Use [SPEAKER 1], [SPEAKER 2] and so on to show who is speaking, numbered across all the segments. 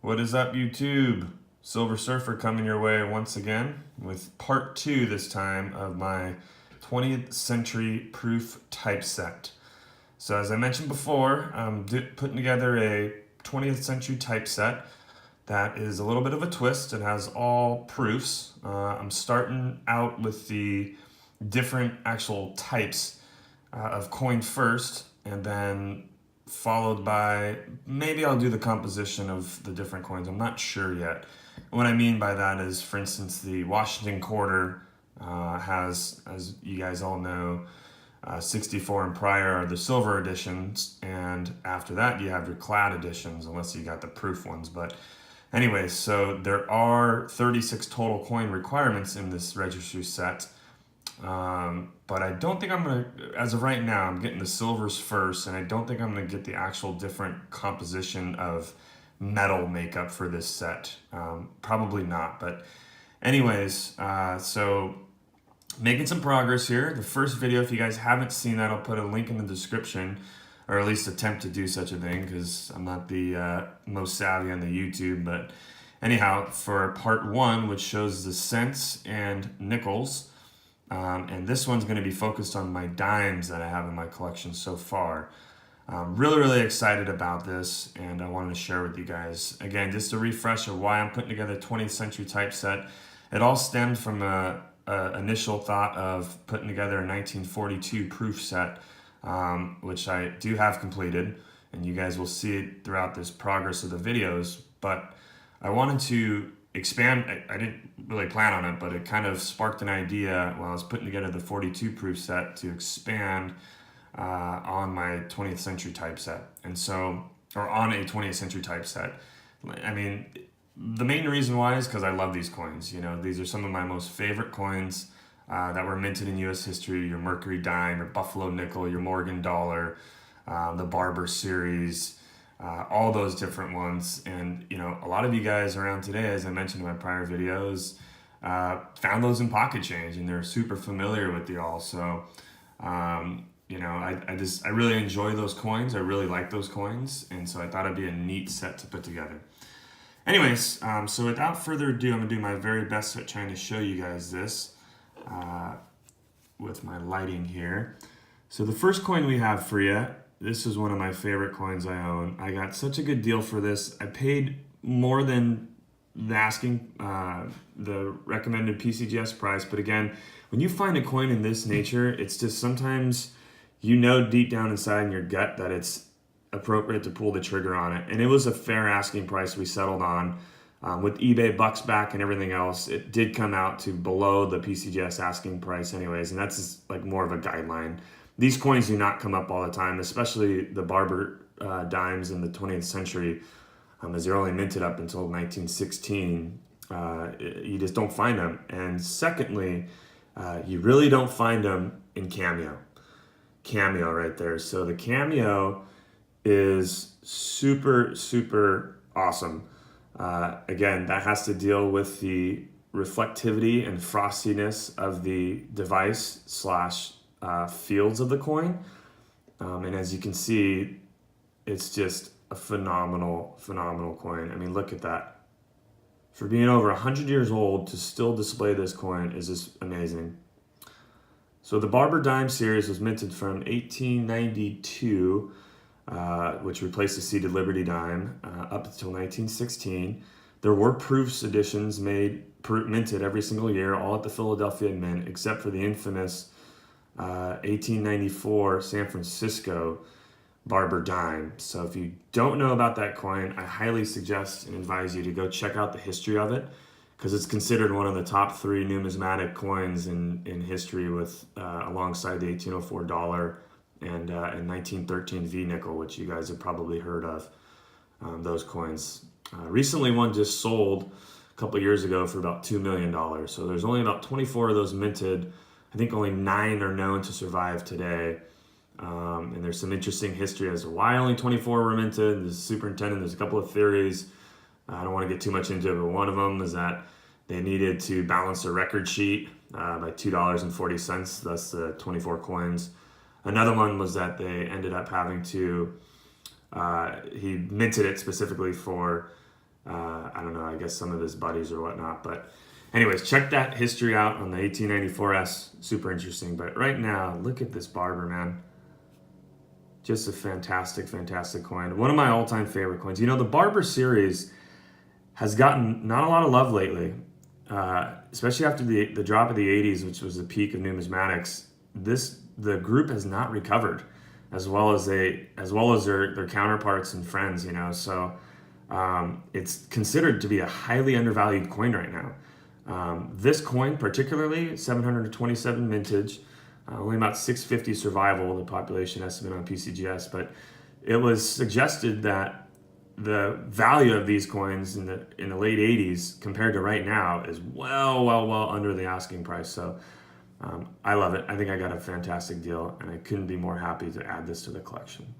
[SPEAKER 1] What is up, YouTube? Silver Surfer coming your way once again with part 2 this time of my 20th century proof typeset. So as I mentioned before, I'm putting together a 20th century typeset that is a little bit of a twist. It has all proofs. I'm starting out with the different actual types of coin first, and then followed by maybe I'll do the composition of the different coins. I'm not sure yet. What I mean by that is, for instance, the Washington Quarter has, as you guys all know, 64 and prior are the silver editions, and after that you have your clad editions, unless you got the proof ones. But anyways, so there are 36 total coin requirements in this registry set. But I don't think I'm gonna, as of right now, I'm getting the silvers first, and I don't think I'm gonna get the actual different composition of metal makeup for this set. Probably not, but anyways, so making some progress here. The first video, if you guys haven't seen that, I'll put a link in the description, or at least attempt to do such a thing, because I'm not the most savvy on the YouTube. But anyhow, for part 1, which shows the cents and nickels, and this one's going to be focused on my dimes that I have in my collection so far. I'm really excited about this, and I wanted to share with you guys. Again, just a refresh of why I'm putting together a 20th century typeset. It all stemmed from a initial thought of putting together a 1942 proof set, which I do have completed, and you guys will see it throughout this progress of the videos. But I wanted to expand. I didn't really plan on it, but it kind of sparked an idea while I was putting together the 42 proof set to expand on my 20th century typeset, and so, or on a 20th century typeset. I mean, the main reason why is because I love these coins. You know, these are some of my most favorite coins that were minted in U.S. history. Your Mercury dime, your Buffalo nickel, your Morgan dollar, the Barber series. All those different ones. And you know, a lot of you guys around today, as I mentioned in my prior videos, found those in pocket change, and they're super familiar with the all. So you know, I really enjoy those coins. I really like those coins, and so I thought it'd be a neat set to put together. Anyways, so without further ado, I'm gonna do my very best at trying to show you guys this with my lighting here. So the first coin we have for you, this is one of my favorite coins I own. I got such a good deal for this. I paid more than the asking, the recommended PCGS price. But again, when you find a coin in this nature, it's just sometimes you know deep down inside in your gut that it's appropriate to pull the trigger on it. And it was a fair asking price we settled on. With eBay bucks back and everything else, it did come out to below the PCGS asking price anyways. And that's just like more of a guideline. These coins do not come up all the time, especially the Barber dimes in the 20th century, as they're only minted up until 1916. You just don't find them. And secondly, you really don't find them in Cameo. Cameo right there. So the Cameo is super awesome. Again, that has to deal with the reflectivity and frostiness of the device slash fields of the coin, and as you can see, it's just a phenomenal coin. I mean, look at that. For being over 100 years old, to still display this coin is just amazing. So the Barber dime series was minted from 1892, which replaced the seeded Liberty dime, up until 1916. There were proofs editions minted every single year, all at the Philadelphia Mint, except for the infamous 1894 San Francisco Barber dime. So if you don't know about that coin, I highly suggest and advise you to go check out the history of it, because it's considered one of the top 3 numismatic coins in history, with alongside the 1804 dollar and 1913 V nickel, which you guys have probably heard of, those coins. Recently, one just sold a couple years ago for about $2 million. So there's only about 24 of those minted. I think only 9 are known to survive today. And there's some interesting history as to why only 24 were minted. The superintendent, there's a couple of theories. I don't want to get too much into it, but one of them is that they needed to balance their record sheet by $2.40, thus the 24 coins. Another one was that they ended up having to, he minted it specifically for I don't know, I guess some of his buddies or whatnot. But anyways, check that history out on the 1894S. Super interesting. But right now, look at this Barber, man. Just a fantastic, fantastic coin. One of my all-time favorite coins. You know, the Barber series has gotten not a lot of love lately, especially after the drop of the 80s, which was the peak of numismatics. The group has not recovered as well as their counterparts and friends, you know. So it's considered to be a highly undervalued coin right now. This coin, particularly 727 vintage, only about 650 survival, the population estimate on PCGS, but it was suggested that the value of these coins in the late 80s compared to right now is well under the asking price. So I love it. I think I got a fantastic deal, and I couldn't be more happy to add this to the collection.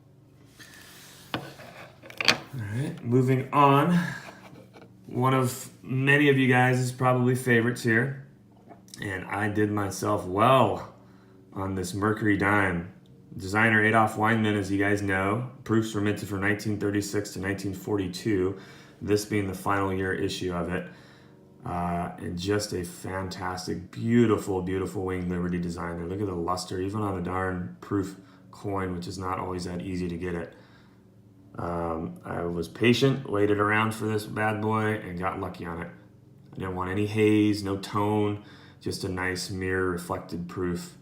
[SPEAKER 1] All right, moving on. One of many of you guys' probably favorites here, and I did myself well on this Mercury dime. Designer Adolf Weinman, as you guys know, proofs were minted from 1936 to 1942, this being the final year issue of it. And just a fantastic, beautiful, beautiful winged Liberty design there. Look at the luster, even on a darn proof coin, which is not always that easy to get it. I was patient, waited around for this bad boy, and got lucky on it. I didn't want any haze, no tone, just a nice mirror reflected proof.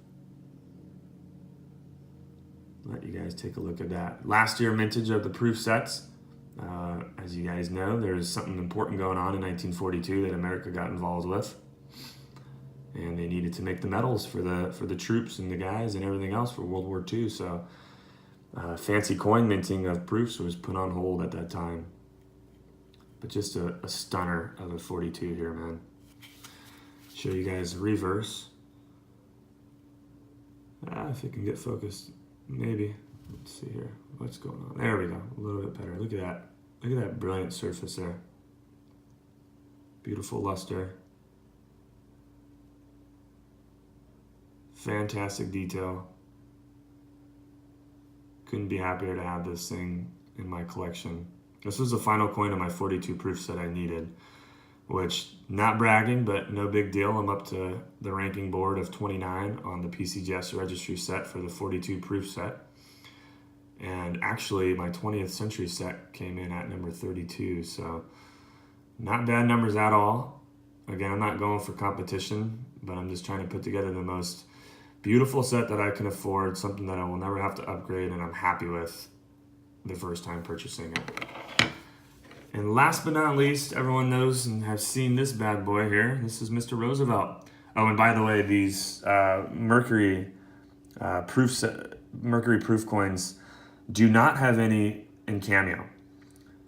[SPEAKER 1] Let you guys take a look at that. Last year mintage of the proof sets. As you guys know, there's something important going on in 1942 that America got involved with, and they needed to make the medals for the troops and the guys and everything else for World War II. So fancy coin minting of proofs was put on hold at that time. But just a stunner of a 42 here, man. Show you guys the reverse. If it can get focused, maybe. Let's see here. What's going on? There we go. A little bit better. Look at that. Look at that brilliant surface there. Beautiful luster. Fantastic detail. Couldn't be happier to have this thing in my collection. This was the final coin of my 42 proofs that I needed, which, not bragging, but no big deal. I'm up to the ranking board of 29 on the PCGS registry set for the 42 proof set. And actually, my 20th century set came in at number 32, so not bad numbers at all. Again, I'm not going for competition, but I'm just trying to put together the most beautiful set that I can afford, something that I will never have to upgrade, and I'm happy with the first time purchasing it. And last but not least, everyone knows and has seen this bad boy here. This is Mr. Roosevelt. Oh, and by the way, these Mercury proof coins do not have any in cameo.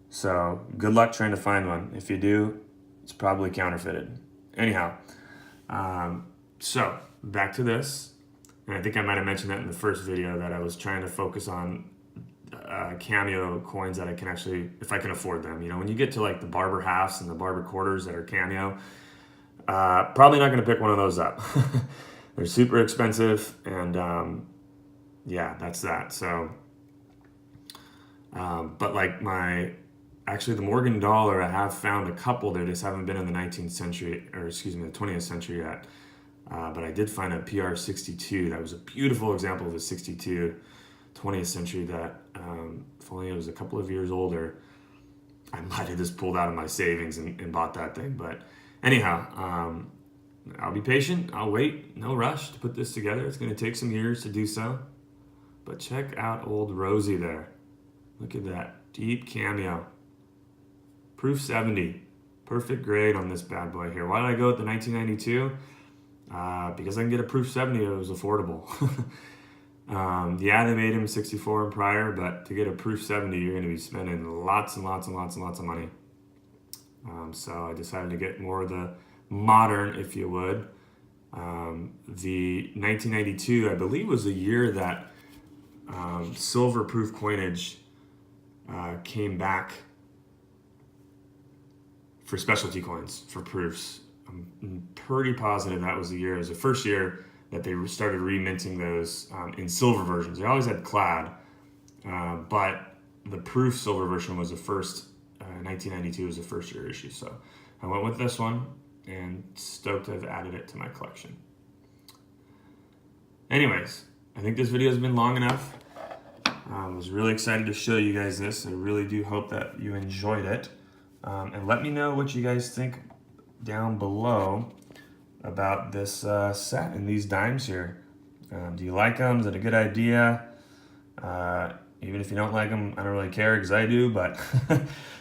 [SPEAKER 1] So good luck trying to find one. If you do, it's probably counterfeited. Anyhow, so back to this. And I think I might have mentioned that in the first video, that I was trying to focus on cameo coins that I can actually, if I can afford them. You know, when you get to like the Barber halves and the Barber quarters that are cameo, probably not going to pick one of those up. They're super expensive, and yeah, that's that. So but like actually the Morgan dollar, I have found a couple. They just haven't been in the 19th century, or excuse me, the 20th century yet. But I did find a PR62. That was a beautiful example of a 62 20th century that, if only it was a couple of years older, I might have just pulled out of my savings and bought that thing. But anyhow, I'll be patient. I'll wait. No rush to put this together. It's going to take some years to do so. But check out old Rosie there. Look at that. Deep cameo. Proof 70. Perfect grade on this bad boy here. Why did I go with the 1992? Because I can get a proof 70. It was affordable. Yeah, they made him 64 and prior, but to get a proof 70, you're going to be spending lots and lots and lots and lots of money. So I decided to get more of the modern, if you would. The 1992, I believe, was the year that silver proof coinage came back for specialty coins, for proofs. I'm pretty positive that was the year. It was the first year that they started reminting those in silver versions. They always had clad, but the proof silver version was the first 1992 was the first year issue. So I went with this one and stoked to have added it to my collection. Anyways, I think this video has been long enough. I was really excited to show you guys this. I really do hope that you enjoyed it. And let me know what you guys think down below about this set and these dimes here. Do you like them? Is it a good idea? Even if you don't like them, I don't really care because I do, but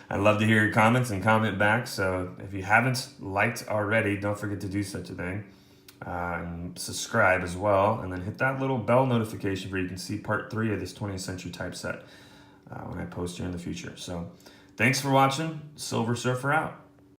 [SPEAKER 1] I'd love to hear your comments and comment back. So if you haven't liked already, don't forget to do such a thing. And subscribe as well, and then hit that little bell notification where you can see part 3 of this 20th century typeset when I post here in the future. So thanks for watching. Silver Surfer out.